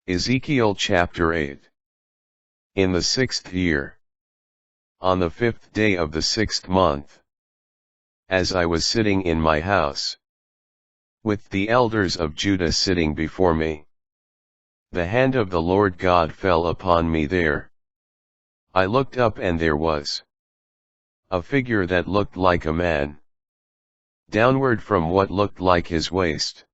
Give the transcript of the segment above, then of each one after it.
Ezekiel chapter 8. In the 6th year, on the 5th day of the 6th month, as I was sitting in my house, with the elders of Judah sitting before me, the hand of the Lord God fell upon me there. I looked up and there was a figure that looked like a man. Downward from what looked like his waist,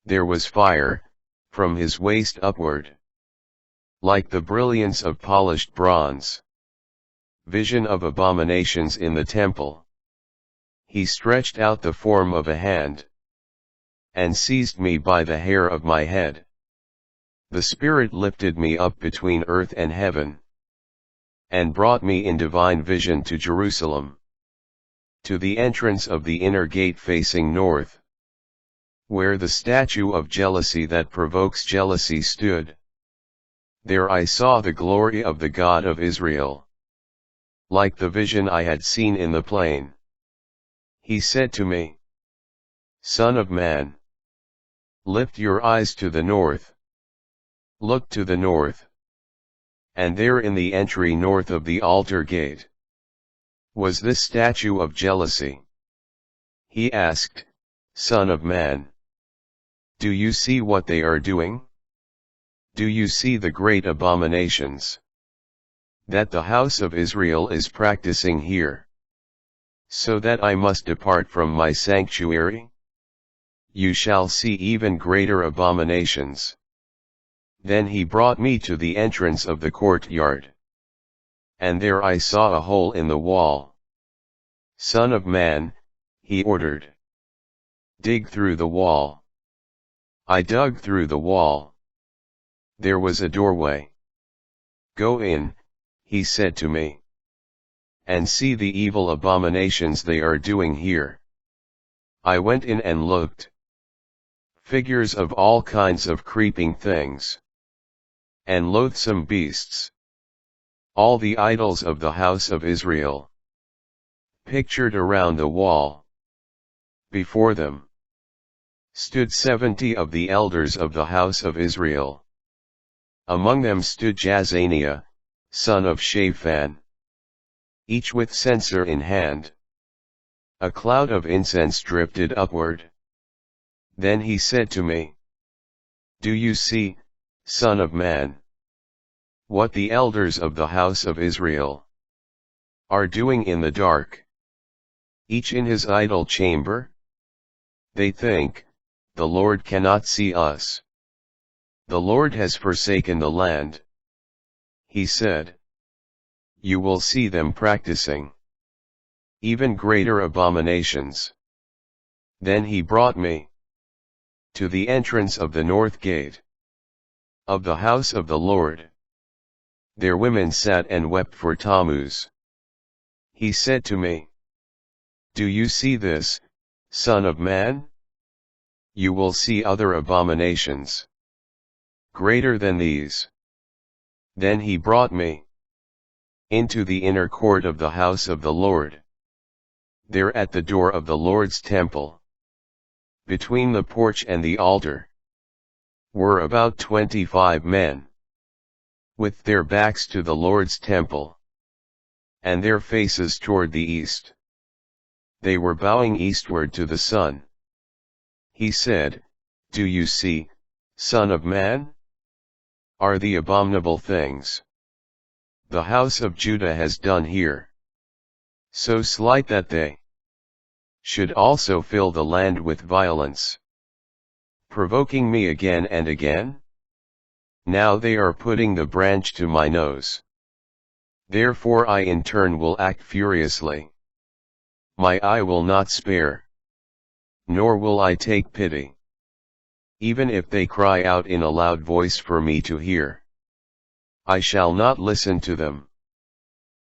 there was fire, from his waist upward, like the brilliance of polished bronze. Vision of abominations in the temple. He stretched out the form of a hand, and seized me by the hair of my head. The Spirit lifted me up between earth and heaven, and brought me in divine vision to Jerusalem, to the entrance of the inner gate facing north, where the statue of jealousy that provokes jealousy stood. There I saw the glory of the God of Israel, like the vision I had seen in the plain. He said to me, Son of man, lift your eyes to the north. Look to the north. And there in the entry north of the altar gate was this statue of jealousy. He asked, Son of man, do you see what they are doing? Do you see the great abominations that the house of Israel is practicing here, so that I must depart from my sanctuary? You shall see even greater abominations. Then he brought me to the entrance of the courtyard, and there I saw a hole in the wall. Son of man, he ordered, dig through the wall. I dug through the wall. There was a doorway. Go in, he said to me, and see the evil abominations they are doing here. I went in and looked. Figures of all kinds of creeping things, and loathsome beasts. All the idols of the house of Israel, pictured around the wall. Before them stood 70 of the elders of the house of Israel. Among them stood Jaazaniah, son of Shaphan, each with censer in hand. A cloud of incense drifted upward. Then he said to me, Do you see, Son of man, what the elders of the house of Israel are doing in the dark, each in his idol chamber? They think, the Lord cannot see us. The Lord has forsaken the land. He said, You will see them practicing even greater abominations. Then he brought me to the entrance of the north gate of the house of the Lord. There women sat and wept for Tammuz. He said to me, Do you see this, Son of man? You will see other abominations, greater than these. Then he brought me into the inner court of the house of the Lord. There at the door of the Lord's temple, between the porch and the altar, were about 25 men, with their backs to the Lord's temple, and their faces toward the east. They were bowing eastward to the sun. He said, Do you see, Son of man? Are the abominable things the house of Judah has done here so slight that they should also fill the land with violence, provoking me again and again? Now they are putting the branch to my nose. Therefore I in turn will act furiously. My eye will not spare, nor will I take pity. Even if they cry out in a loud voice for me to hear, I shall not listen to them.